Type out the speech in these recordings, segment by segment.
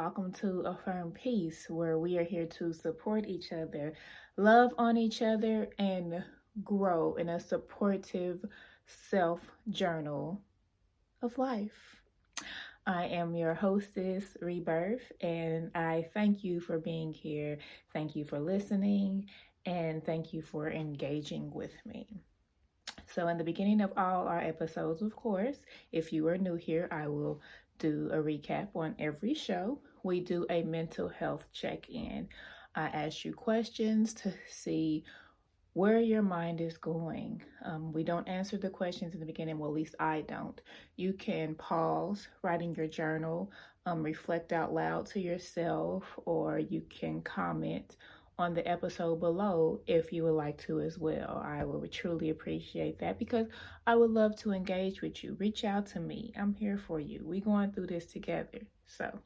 welcome to Affirm Peace, where we are here to support each other, love on each other, and grow in a supportive self journal of life. I am your hostess, Rebirth, and I thank you for being here. Thank you for listening, and thank you for engaging with me. So, in the beginning of all our episodes, of course, if you are new here, I will do a recap on every show. We do a mental health check in. I ask you questions to see where your mind is going. We don't answer the questions in the beginning, well, at least I don't. You can pause, write in your journal, reflect out loud to yourself, or you can comment on the episode below if you would like to as well. I would truly appreciate that because I would love to engage with you. Reach out to me. I'm here for you. We're going through this together. So,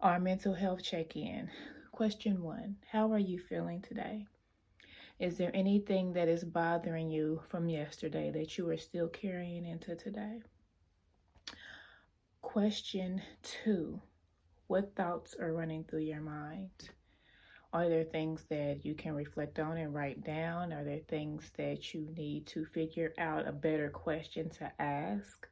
our mental health check-in. Question 1, how are you feeling today? Is there anything that is bothering you from yesterday that you are still carrying into today? Question 2, what thoughts are running through your mind? Are there things that you can reflect on and write down? Are there things that you need to figure out a better question to ask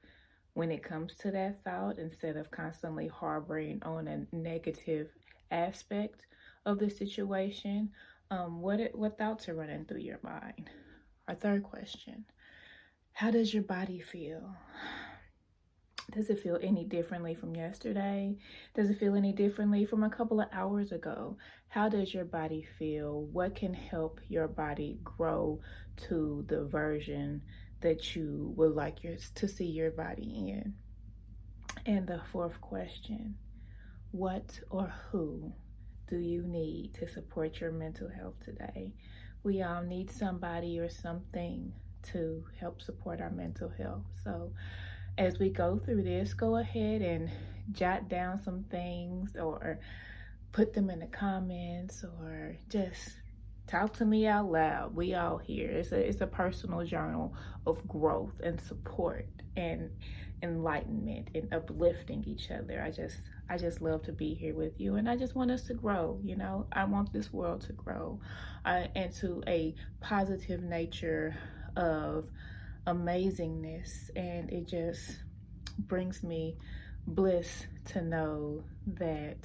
when it comes to that thought instead of constantly harboring on a negative aspect of the situation? What thoughts are running through your mind? Our third question, how does your body feel? Does it feel any differently from yesterday? Does it feel any differently from a couple of hours ago? How does your body feel? What can help your body grow to the version that you would like to see your body in? And the fourth question, what or who do you need to support your mental health today? We all need somebody or something to help support our mental health. So as we go through this, go ahead and jot down some things or put them in the comments or just talk to me out loud. We all here. It's a personal journal of growth and support and enlightenment and uplifting each other. I just love to be here with you, and I just want us to grow. I want this world to grow into a positive nature of amazingness, and it just brings me bliss to know that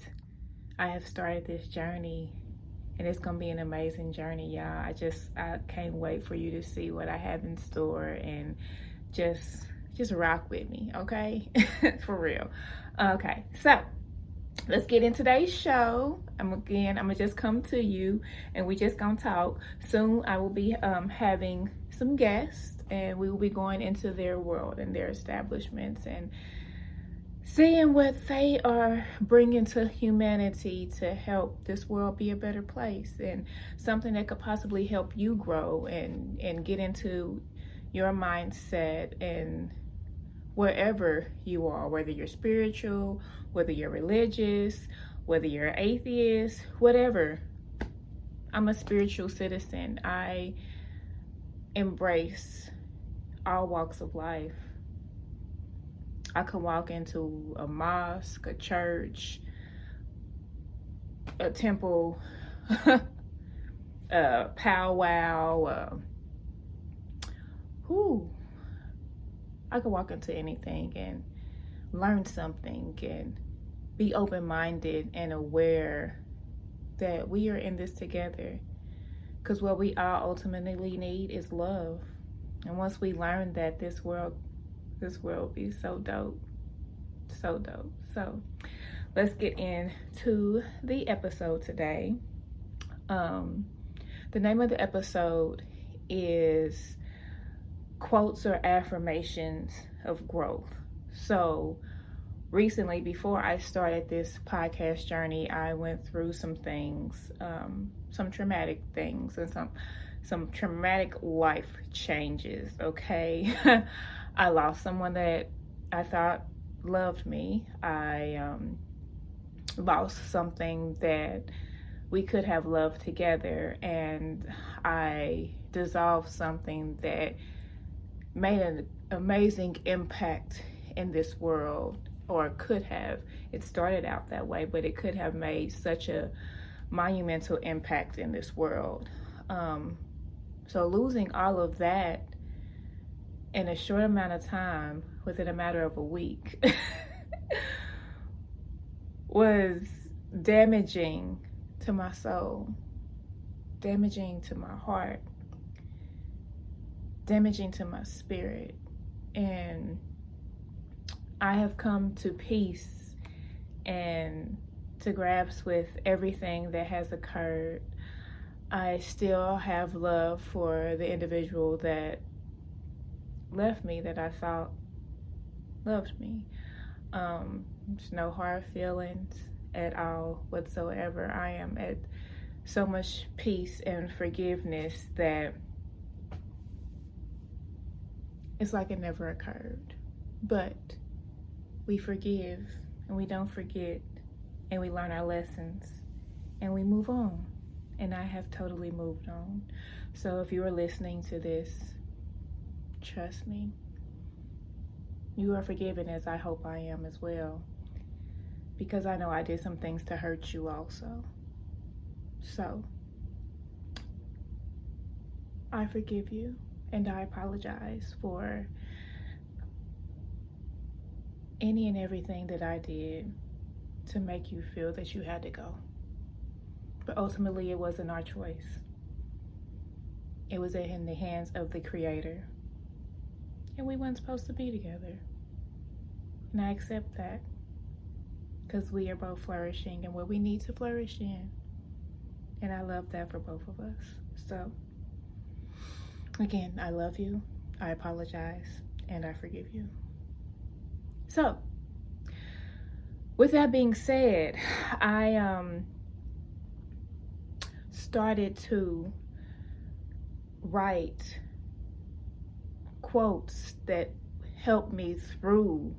I have started this journey, and it's gonna be an amazing journey, y'all. I can't wait for you to see what I have in store, and just rock with me, okay? For real. Okay, so let's get in today's show. I'm gonna just come to you and we just gonna talk. Soon I will be having some guests, and we will be going into their world and their establishments and seeing what they are bringing to humanity to help this world be a better place, and something that could possibly help you grow and get into your mindset and wherever you are, whether you're spiritual, whether you're religious, whether you're atheist, whatever. I'm a spiritual citizen. I embrace all walks of life. I can walk into a mosque, a church, a temple, a powwow, I could walk into anything and learn something and be open-minded and aware that we are in this together. Because what we all ultimately need is love. And once we learn that, this world will be so dope. So dope. So let's get into the episode today. The name of the episode is Quotes or Affirmations of Growth. So recently, before I started this podcast journey, I went through some things, some traumatic things, and some traumatic life changes. Okay. I lost someone that I thought loved me. I lost something that we could have loved together, and I dissolved something that made an amazing impact in this world. or could have. It started out that way, but it could have made such a monumental impact in this world. So losing all of that in a short amount of time, within a matter of a week, was damaging to my soul, damaging to my heart, damaging to my spirit. And I have come to peace and to grasp with everything that has occurred. I still have love for the individual that left me, that I thought loved me. There's no hard feelings at all whatsoever. I am at so much peace and forgiveness that it's like it never occurred. But we forgive and we don't forget, and we learn our lessons and we move on. And I have totally moved on. So if you are listening to this, trust me, you are forgiven, as I hope I am as well, because I know I did some things to hurt you also. So I forgive you, and I apologize for any and everything that I did to make you feel that you had to go. But ultimately, it wasn't our choice. It was in the hands of the Creator. And we weren't supposed to be together. And I accept that, because we are both flourishing in what we need to flourish in. And I love that for both of us. So, again, I love you, I apologize, and I forgive you. So, with that being said, I started to write quotes that helped me through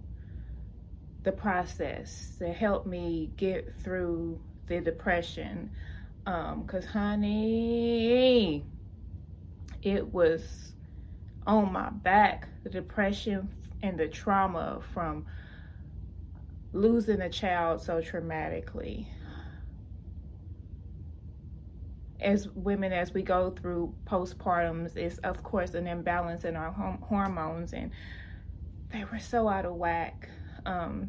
the process, that helped me get through the depression. Because, honey, it was on my back, the depression and the trauma from losing a child so traumatically. As women, as we go through postpartums, it's of course an imbalance in our hormones, and they were so out of whack,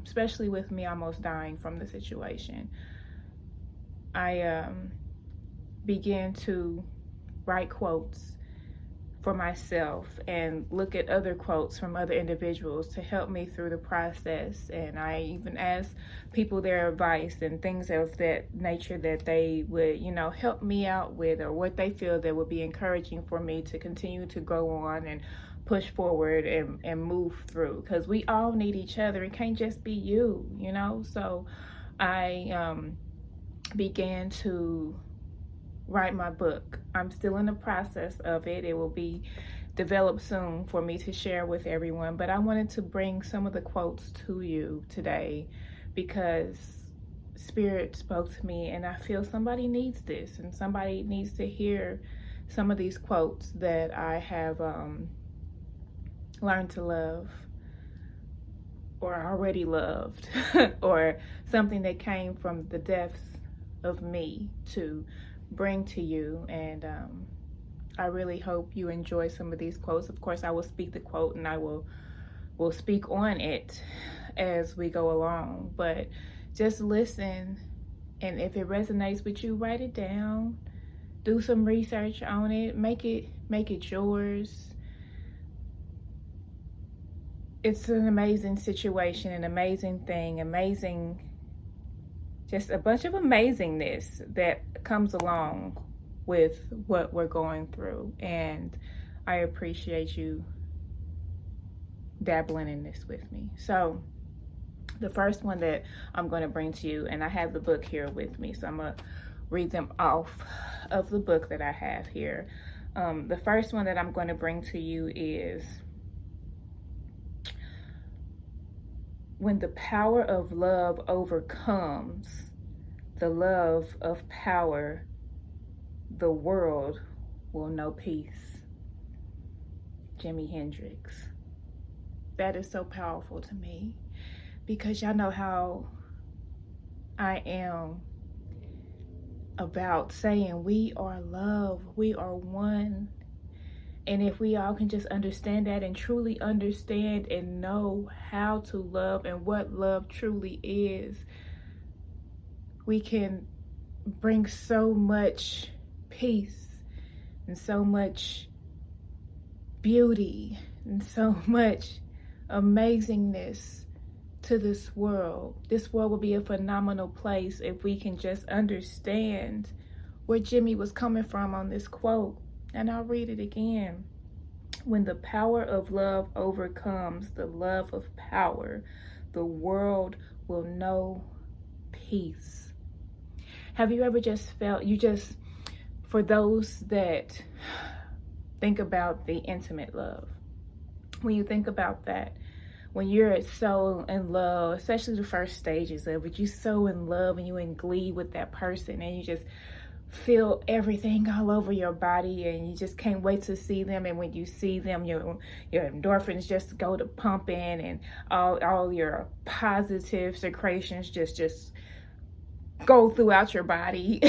especially with me almost dying from the situation. I began to write quotes for myself and look at other quotes from other individuals to help me through the process. And I even asked people their advice and things of that nature that they would, help me out with, or what they feel that would be encouraging for me to continue to go on and push forward and move through. Because we all need each other. It can't just be you, So I began to write my book. I'm still in the process of it. It will be developed soon for me to share with everyone. But I wanted to bring some of the quotes to you today because Spirit spoke to me, and I feel somebody needs this, and somebody needs to hear some of these quotes that I have learned to love, or already loved, or something that came from the depths of me to bring to you. And I really hope you enjoy some of these quotes. Of course, I will speak the quote and I will speak on it as we go along, but just listen, and if it resonates with you, write it down, do some research on it, make it yours. It's an amazing situation, an amazing thing, just a bunch of amazingness that comes along with what we're going through. And I appreciate you dabbling in this with me. So the first one that I'm going to bring to you, and I have the book here with me, so I'm going to read them off of the book that I have here. The first one that I'm going to bring to you is, when the power of love overcomes the love of power, the world will know peace. Jimi Hendrix. That is so powerful to me, because y'all know how I am about saying we are love, we are one. And if we all can just understand that and truly understand and know how to love and what love truly is, we can bring so much peace and so much beauty and so much amazingness to this world. This world will be a phenomenal place if we can just understand where Jimmy was coming from on this quote. And I'll read it again. When the power of love overcomes the love of power, the world will know peace. Have you ever just felt, for those that think about the intimate love, when you think about that, when you're so in love, especially the first stages of it, you're so in love and you're in glee with that person and you just feel everything all over your body and you just can't wait to see them. And when you see them, your endorphins just go to pumping and all your positive secretions just go throughout your body.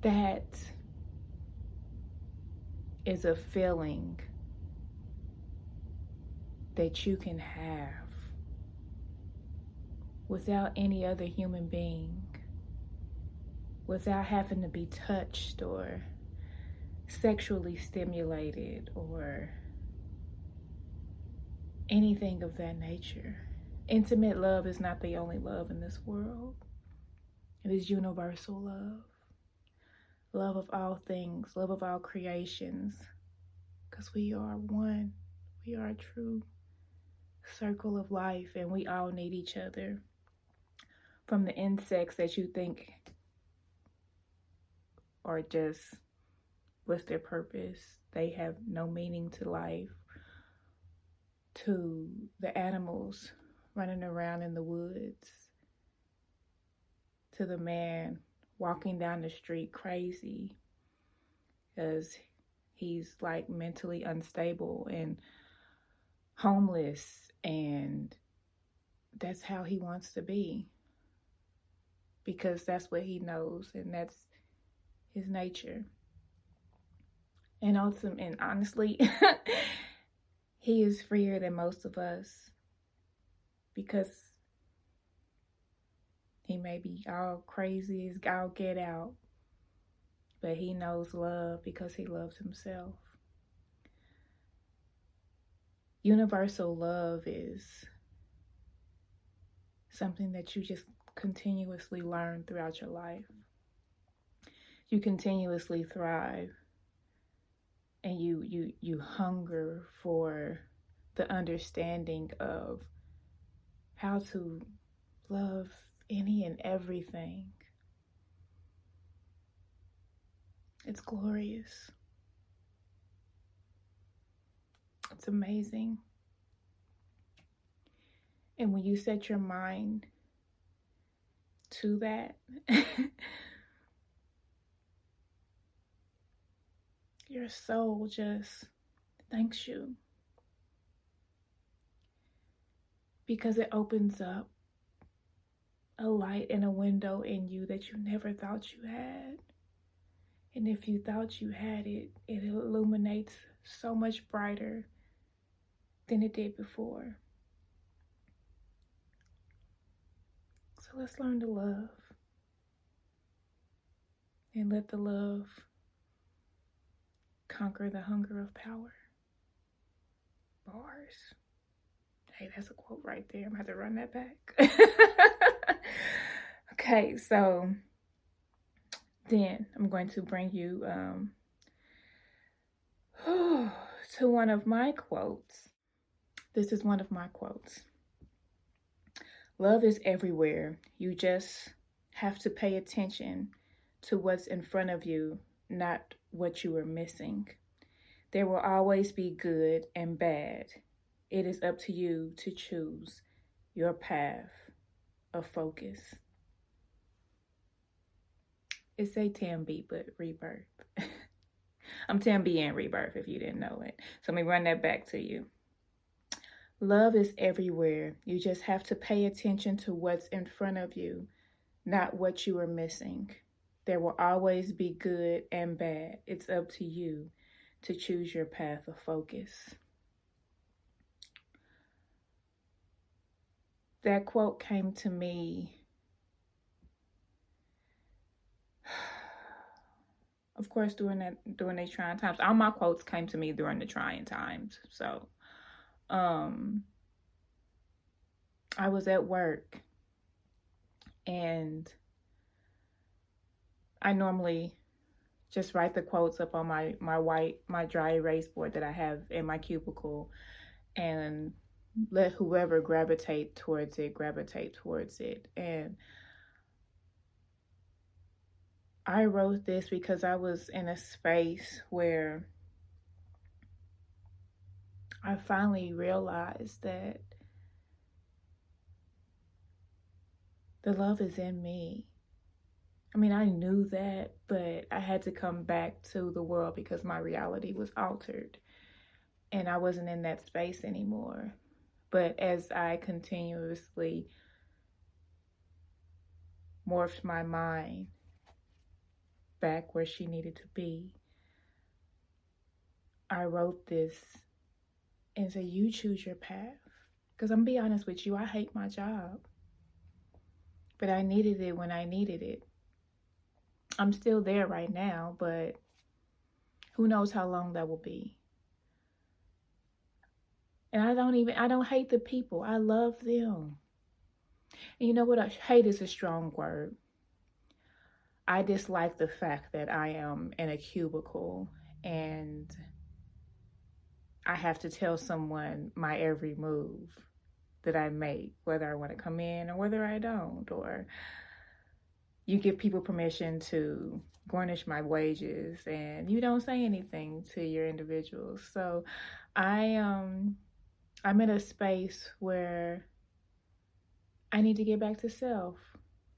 That is a feeling that you can have without any other human being, without having to be touched or sexually stimulated or anything of that nature. Intimate love is not the only love in this world. It is universal love. Love of all things, love of all creations, because we are one. We are a true circle of life and we all need each other. From the insects that you think are just, what's their purpose? They have no meaning to life, to the animals running around in the woods, to the man walking down the street crazy because he's like mentally unstable and homeless, and that's how he wants to be because that's what he knows and that's his nature. And honestly, he is freer than most of us because he may be all crazy as all get out, but he knows love because he loves himself. Universal love is something that you just continuously learn throughout your life. You continuously thrive and you hunger for the understanding of how to love any and everything. It's glorious. It's amazing. And when you set your mind to that, your soul just thanks you because it opens up a light and a window in you that you never thought you had. And if you thought you had it, it illuminates so much brighter than it did before. So let's learn to love and let the love conquer the hunger of power. Bars. Hey, that's a quote right there. I'm going to have to run that back. Okay, so then I'm going to bring you to one of my quotes. This is one of my quotes. Love is everywhere. You just have to pay attention to what's in front of you, not what you are missing. There will always be good and bad. It is up to you to choose your path of focus. It's a Tam-B, but rebirth. I'm Tam-B and rebirth if you didn't know it. So let me run that back to you. Love is everywhere. You just have to pay attention to what's in front of you, not what you are missing. There will always be good and bad. It's up to you to choose your path of focus. That quote came to me, of course, during these trying times. All my quotes came to me during the trying times. So, I was at work, and I normally just write the quotes up on my dry erase board that I have in my cubicle, and let whoever gravitate towards it. And I wrote this because I was in a space where I finally realized that the love is in me. I mean, I knew that, but I had to come back to the world because my reality was altered and I wasn't in that space anymore. But as I continuously morphed my mind back where she needed to be, I wrote this and said, you choose your path. Because I'm gonna be honest with you, I hate my job. But I needed it when I needed it. I'm still there right now, but who knows how long that will be. And I don't hate the people. I love them. And you know what? Hate is a strong word. I dislike the fact that I am in a cubicle and I have to tell someone my every move that I make, whether I want to come in or whether I don't, or you give people permission to garnish my wages and you don't say anything to your individuals. So I'm in a space where I need to get back to self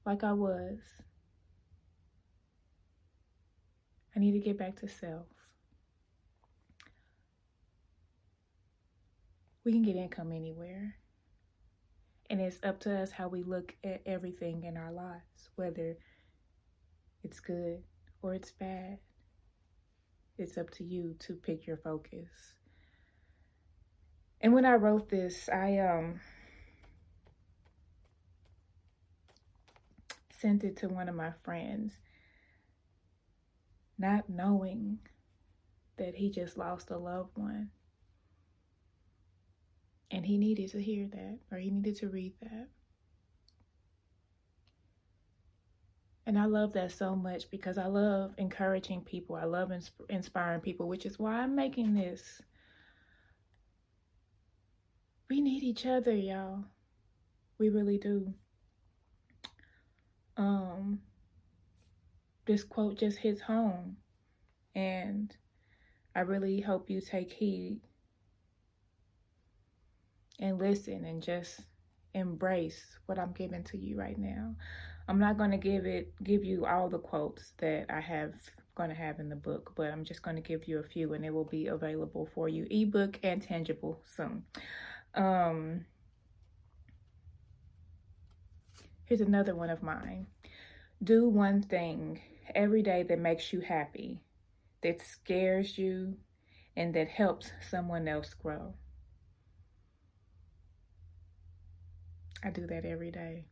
like I was. I need to get back to self. We can get income anywhere. And it's up to us how we look at everything in our lives, whether it's good or it's bad. It's up to you to pick your focus. And when I wrote this, I sent it to one of my friends, not knowing that he just lost a loved one. And he needed to hear that, or he needed to read that. And I love that so much because I love encouraging people. I love inspiring people, which is why I'm making this. We need each other, y'all. We really do. This quote just hits home. And I really hope you take heed and listen and just embrace what I'm giving to you right now. I'm not going to give you all the quotes that I have going to have in the book, but I'm just going to give you a few and it will be available for you, ebook and tangible soon. Here's another one of mine. Do one thing every day that makes you happy, that scares you, and that helps someone else grow. I do that every day.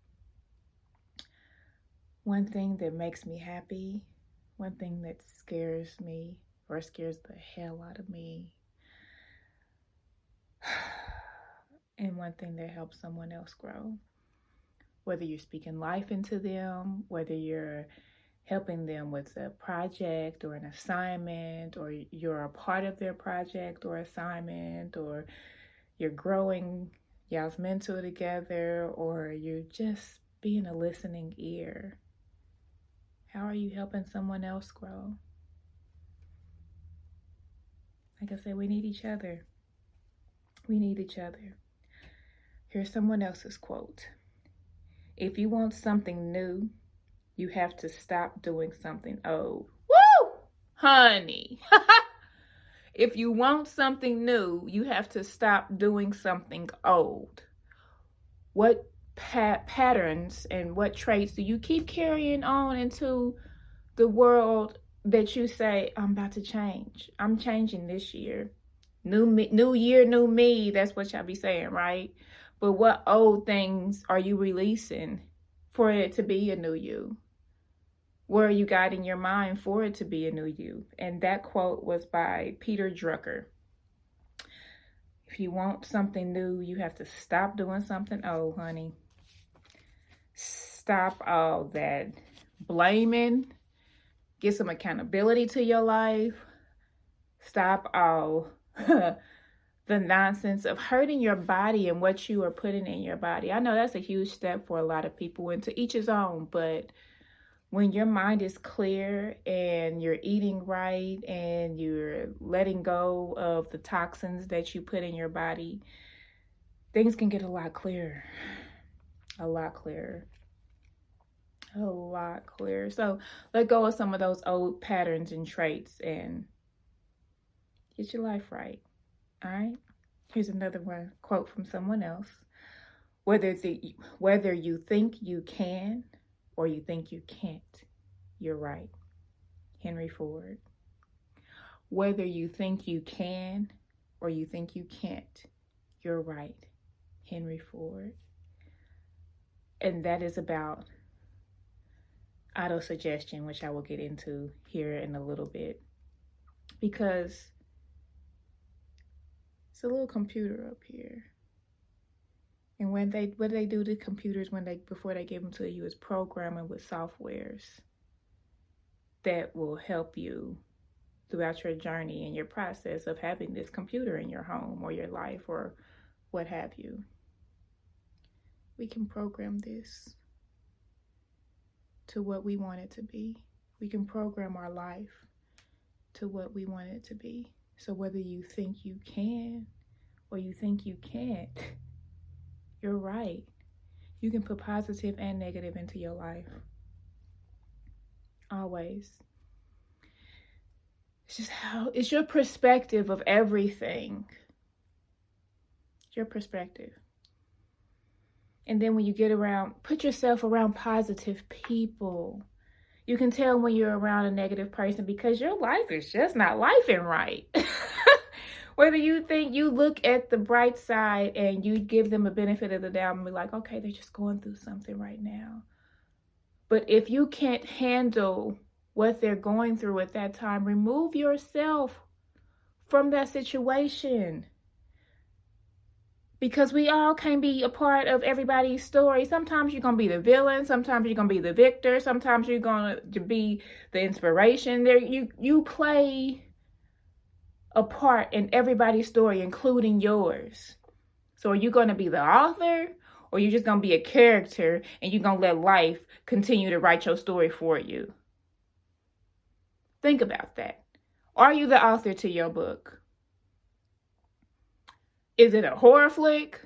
One thing that makes me happy, one thing that scares me or scares the hell out of me, and one thing that helps someone else grow. Whether you're speaking life into them, whether you're helping them with a project or an assignment, or you're a part of their project or assignment, or you're growing y'all's mentor together, or you're just being a listening ear. How are you helping someone else grow? Like I said, we need each other. We need each other. Here's someone else's quote. If you want something new, you have to stop doing something old. Woo! Honey. If you want something new, you have to stop doing something old. What patterns and what traits do you keep carrying on into the world that you say, I'm about to change? I'm changing this year. New me, new year, new me. That's what y'all be saying, right? But what old things are you releasing for it to be a new you? Where are you guiding your mind for it to be a new you? And that quote was by Peter Drucker. If you want something new, you have to stop doing something old, honey. Stop all that blaming. Get some accountability to your life. Stop all the nonsense of hurting your body and what you are putting in your body. I know that's a huge step for a lot of people, and to each his own, but when your mind is clear and you're eating right and you're letting go of the toxins that you put in your body, things can get a lot clearer. A lot clearer. A lot clearer. So let go of some of those old patterns and traits and get your life right. All right? Here's another one, quote from someone else. Whether you think you can or you think you can't, you're right. Henry Ford. Whether you think you can or you think you can't, you're right. Henry Ford. And that is about autosuggestion, which I will get into here in a little bit. Because it's a little computer up here. And what they do to computers before they give them to you is programming with softwares that will help you throughout your journey and your process of having this computer in your home or your life or what have you. We can program this to what we want it to be. We can program our life to what we want it to be. So whether you think you can or you think you can't, you're right. You can put positive and negative into your life. Always. It's your perspective of everything. It's your perspective. And then when you put yourself around positive people. You can tell when you're around a negative person because your life is just not lifing right. Whether you think you look at the bright side and you give them a benefit of the doubt and be like, okay, they're just going through something right now. But if you can't handle what they're going through at that time, remove yourself from that situation. Because we all can't be a part of everybody's story. Sometimes you're going to be the villain. Sometimes you're going to be the victor. Sometimes you're going to be the inspiration. You play a part in everybody's story, including yours. So are you going to be the author, or you're just going to be a character and you're going to let life continue to write your story for you? Think about that. Are you the author to your book? Is it a horror flick?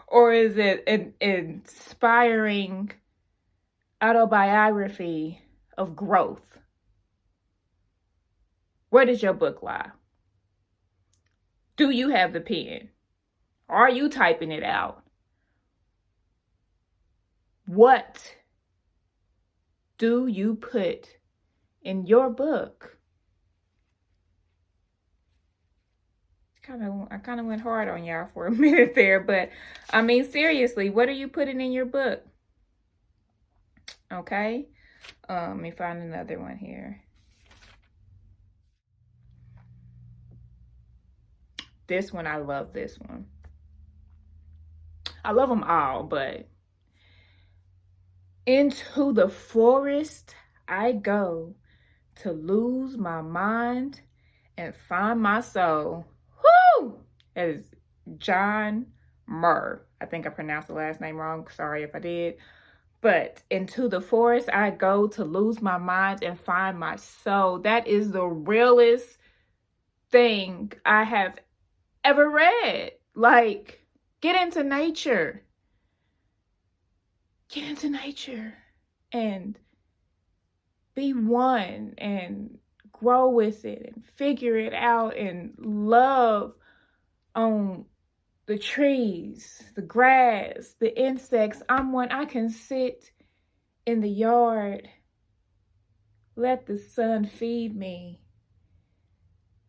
Or is it an inspiring autobiography of growth? Where does your book lie? Do you have the pen? Are you typing it out? What do you put in your book? I kind of went hard on y'all for a minute there, but I mean, seriously, what are you putting in your book? Okay. Let me find another one here. This one, I love this one. I love them all, but into the forest I go to lose my mind and find my soul. Whoo! That is John Muir. I think I pronounced the last name wrong. Sorry if I did. But into the forest I go to lose my mind and find my soul. That is the realest thing I have ever read. Like, get into nature. Get into nature and be one and grow with it and figure it out and love on the trees, the grass, the insects. I'm one, I can sit in the yard, let the sun feed me,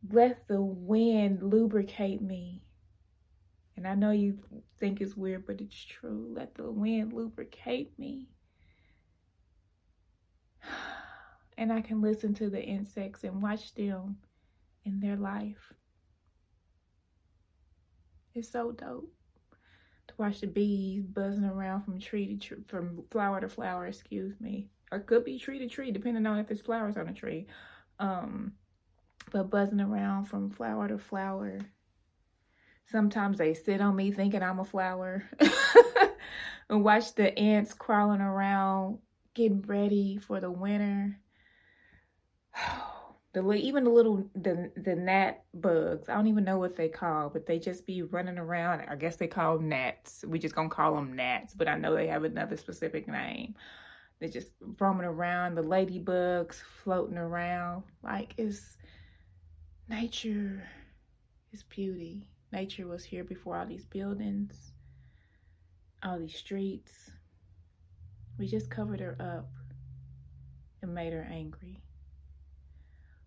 let the wind lubricate me. And I know you think it's weird, but it's true. Let the wind lubricate me. And I can listen to the insects and watch them in their life. It's so dope to watch the bees buzzing around from tree to tree, from flower to flower, excuse me. Or it could be tree to tree, depending on if there's flowers on the tree. But buzzing around from flower to flower. Sometimes they sit on me thinking I'm a flower. And watch the ants crawling around, getting ready for the winter. Even the gnat bugs, I don't even know what they call, but they just be running around. I guess they call gnats. We just gonna call them gnats, but I know they have another specific name. They're just roaming around. The ladybugs floating around. Like, it's nature is beauty. Nature was here before all these buildings, all these streets. We just covered her up and made her angry.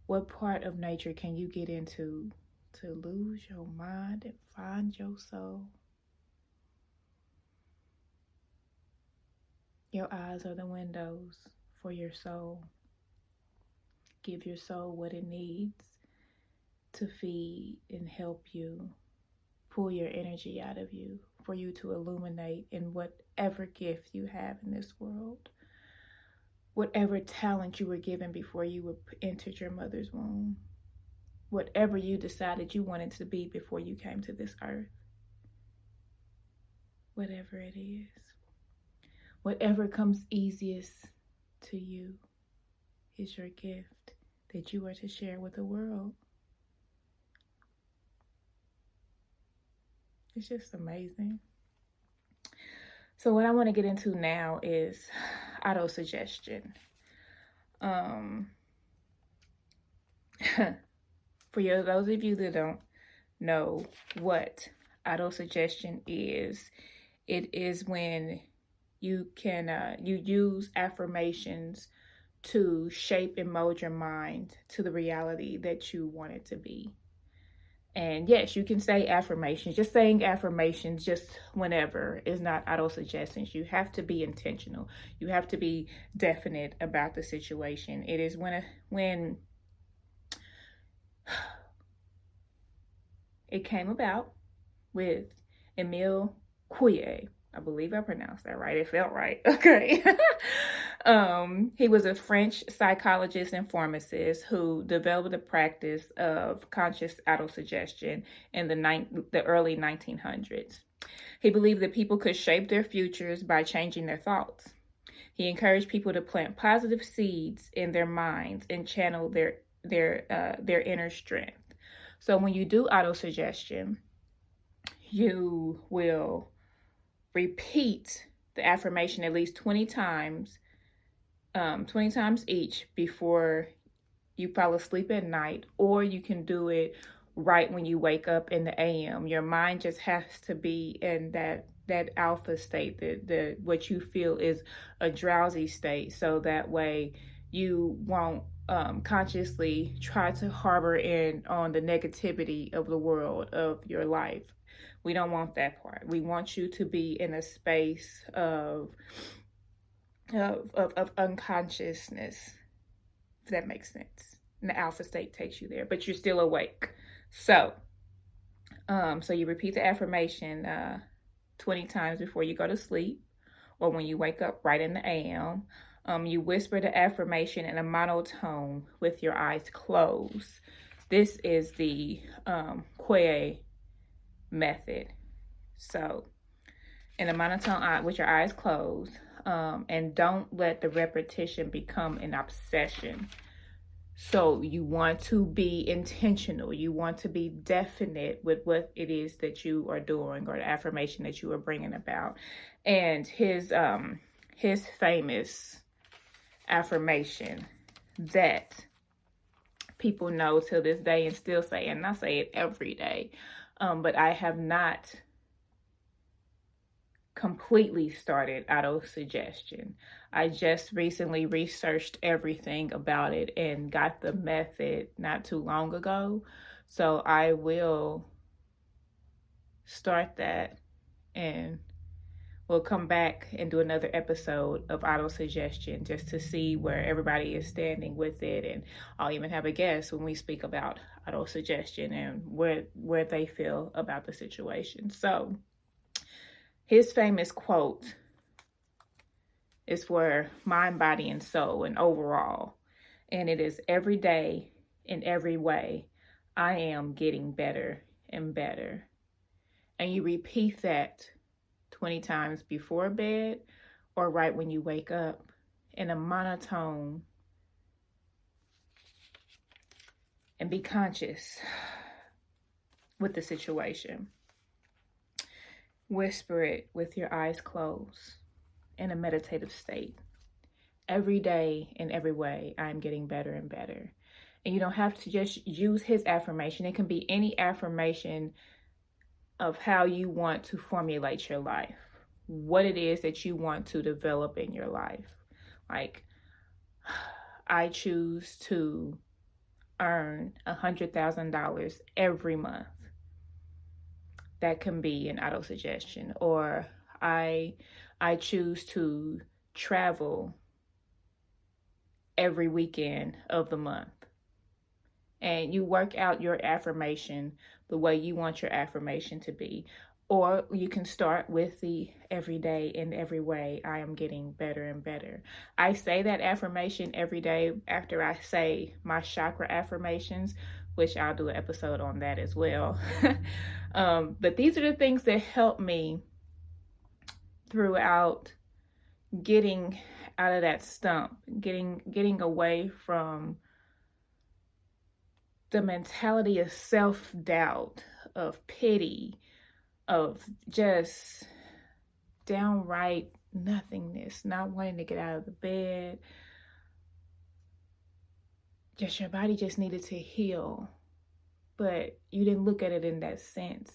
What part of nature can you get into to lose your mind and find your soul? Your eyes are the windows for your soul. Give your soul what it needs to feed and help you. Pull your energy out of you for you to illuminate in whatever gift you have in this world. Whatever talent you were given before you entered your mother's womb. Whatever you decided you wanted to be before you came to this earth. Whatever it is. Whatever comes easiest to you is your gift that you are to share with the world. It's just amazing. So what I want to get into now is autosuggestion. For those of you that don't know what autosuggestion is, it is when you can you use affirmations to shape and mold your mind to the reality that you want it to be. And yes, you can say affirmations. Just saying affirmations just whenever is not autosuggestions. You have to be intentional. You have to be definite about the situation. It is when it came about with Emile Coué. I believe I pronounced that right. It felt right. Okay. He was a French psychologist and pharmacist who developed the practice of conscious autosuggestion in the early 1900s. He believed that people could shape their futures by changing their thoughts. He encouraged people to plant positive seeds in their minds and channel their inner strength. So when you do autosuggestion, you will repeat the affirmation at least 20 times each before you fall asleep at night, or you can do it right when you wake up in the AM. Your mind just has to be in that alpha state, the what you feel is a drowsy state, so that way you won't consciously try to harbor in on the negativity of the world of your life. We don't want that part. We want you to be in a space of unconsciousness, if that makes sense. And the alpha state takes you there, but you're still awake. So you repeat the affirmation 20 times before you go to sleep, or when you wake up right in the AM. You whisper the affirmation in a monotone with your eyes closed. This is the Coué method. So in a monotone with your eyes closed, and don't let the repetition become an obsession. So you want to be intentional. You want to be definite with what it is that you are doing, or the affirmation that you are bringing about. And his famous affirmation that people know till this day and still say it, and I say it every day. But I have not completely started autosuggestion. I just recently researched everything about it and got the method not too long ago. So I will start that, and we'll come back and do another episode of autosuggestion just to see where everybody is standing with it. And I'll even have a guest when we speak about autosuggestion and where they feel about the situation. So his famous quote is for mind, body, and soul, and overall. And it is, every day, in every way, I am getting better and better. And you repeat that 20 times before bed or right when you wake up in a monotone, and be conscious with the situation. Whisper it with your eyes closed in a meditative state. Every day, in every way, I'm getting better and better. And you don't have to just use his affirmation. It can be any affirmation of how you want to formulate your life, what it is that you want to develop in your life. Like, I choose to earn $100,000 every month. That can be an autosuggestion. Or I choose to travel every weekend of the month. And you work out your affirmation the way you want your affirmation to be. Or you can start with the every day, in every way, I am getting better and better. I say that affirmation every day after I say my chakra affirmations, which I'll do an episode on that as well. But these are the things that help me throughout getting out of that stump, getting away from the mentality of self-doubt, of pity, of just downright nothingness, not wanting to get out of the bed. Just your body just needed to heal, but you didn't look at it in that sense.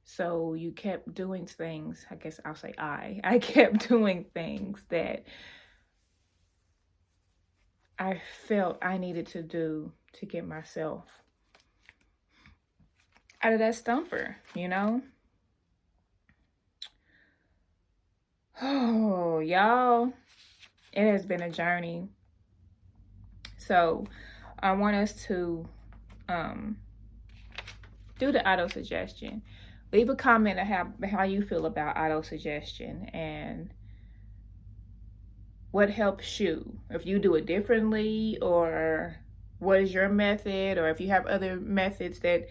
So you kept doing things, I guess I'll say I kept doing things that I felt I needed to do to get myself out of that stumper, you know? Oh, y'all, it has been a journey. So I want us to do the autosuggestion. Leave a comment of how you feel about autosuggestion and what helps you. If you do it differently, or what is your method, or if you have other methods that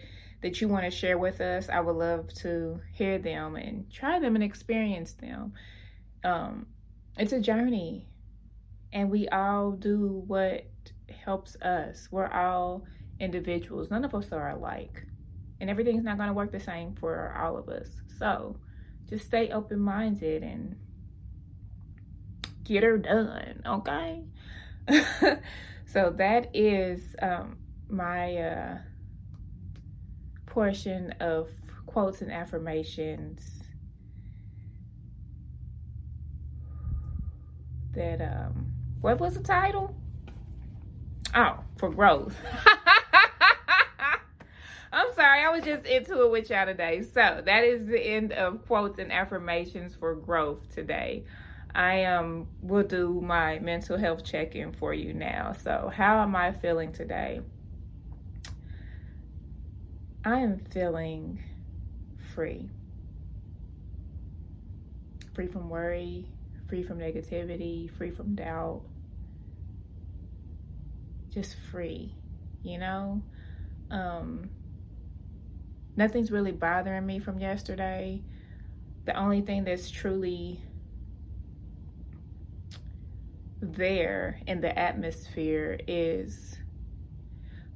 you want to share with us, I would love to hear them and try them and experience them. It's a journey, and we all do what helps us. We're all individuals. None of us are alike, and everything's not going to work the same for all of us. So just stay open-minded and get her done, okay? So that is my portion of quotes and affirmations that what was the title? Oh, for growth. I'm sorry, I was just into it with y'all today. So that is the end of quotes and affirmations for growth today. I will do my mental health check-in for you now. So how am I feeling today? I am feeling free. Free from worry, free from negativity, free from doubt. Just free, you know? Nothing's really bothering me from yesterday. The only thing that's truly there in the atmosphere is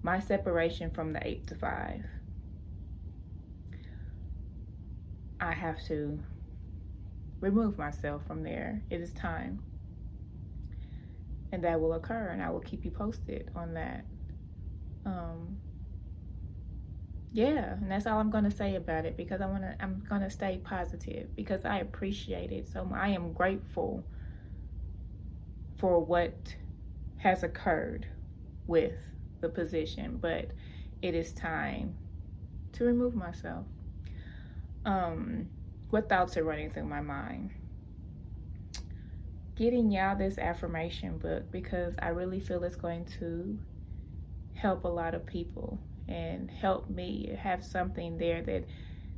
my separation from the 8 to 5. I have to remove myself from there. It is time. And that will occur, and I will keep you posted on that. Yeah, and that's all I'm gonna say about it, because I'm gonna stay positive, because I appreciate it so much. I am grateful for what has occurred with the position, but it is time to remove myself. What thoughts are running through my mind? Getting y'all this affirmation book, because I really feel it's going to help a lot of people and help me have something there that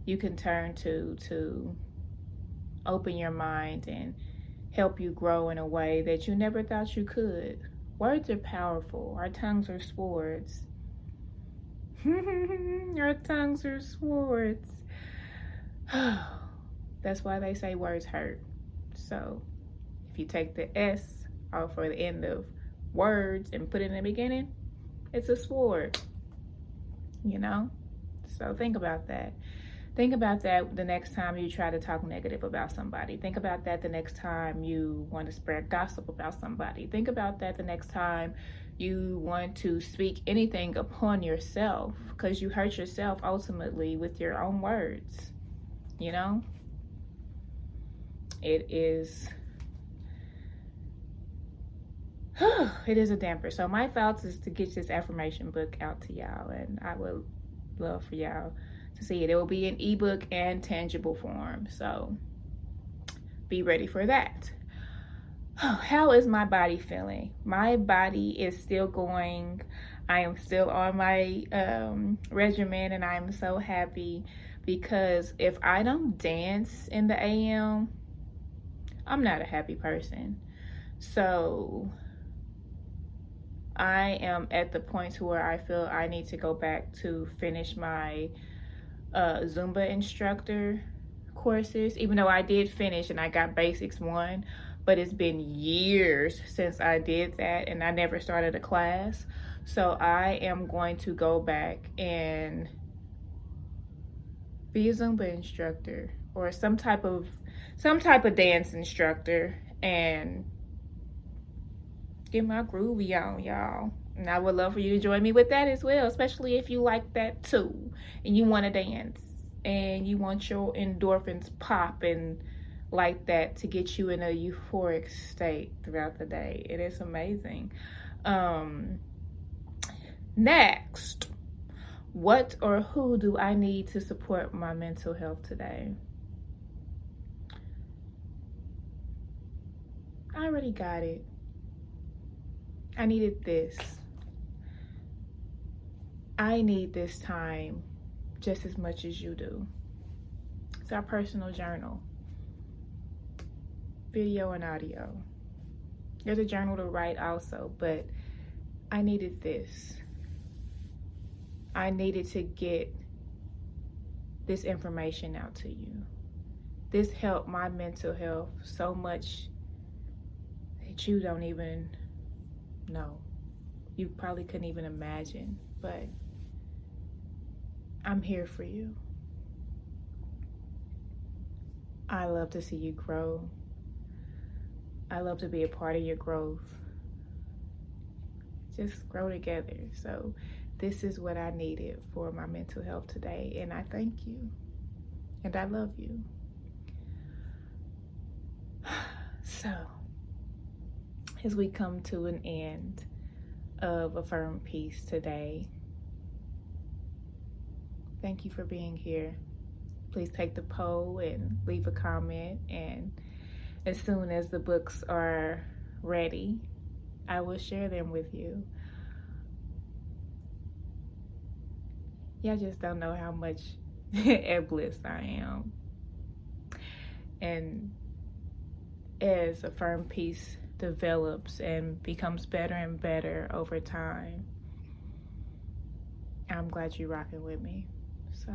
you can turn to open your mind and help you grow in a way that you never thought you could. Words are powerful. Our tongues are swords. Our tongues are swords. That's why they say words hurt. So if you take the S off for the end of words and put it in the beginning, it's a sword, you know? So think about that. Think about that the next time you try to talk negative about somebody. Think about that the next time you want to spread gossip about somebody. Think about that the next time you want to speak anything upon yourself, because you hurt yourself ultimately with your own words, you know? It is a damper. So my thoughts is to get this affirmation book out to y'all, and I would love for y'all to see it. It will be in ebook and tangible form, so be ready for that. How is my body feeling? My body is still going. I am still on my regimen, and I am so happy, because if I don't dance in the AM, I'm not a happy person. So I am at the point to where I feel I need to go back to finish my Zumba instructor courses, even though I did finish and I got basics 1, but it's been years since I did that and I never started a class. So I am going to go back and be a Zumba instructor or some type of dance instructor and get my groovy on, y'all. And I would love for you to join me with that as well, especially if you like that too and you want to dance and you want your endorphins popping like that to get you in a euphoric state throughout the day. It is amazing. Next, what or who do I need to support my mental health today? I already got it. I needed this. I need this time just as much as you do. It's our personal journal, video and audio. There's a journal to write also, but I needed this. I needed to get this information out to you. This helped my mental health so much that you don't even know. You probably couldn't even imagine, but I'm here for you. I love to see you grow. I love to be a part of your growth. Just grow together. So this is what I needed for my mental health today, and I thank you, and I love you. So, as we come to an end of Affirm Peace today, thank you for being here. Please take the poll and leave a comment, and as soon as the books are ready, I will share them with you. Y'all just don't know how much at bliss I am. And as Affirm Peace develops and becomes better and better over time, I'm glad you're rocking with me. So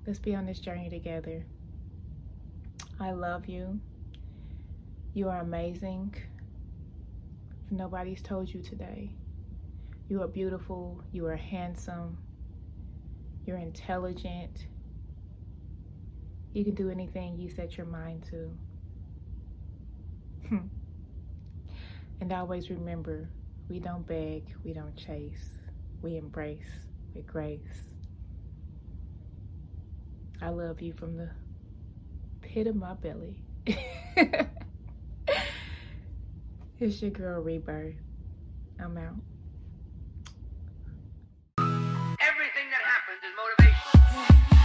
let's be on this journey together. I love you. You are amazing. If nobody's told you today, you are beautiful, you are handsome, you're intelligent. You can do anything you set your mind to. And always remember, We don't beg, we don't chase, we embrace with grace. I love you from the pit of my belly. It's your girl Rebirth. I'm out. Everything that happens is motivation.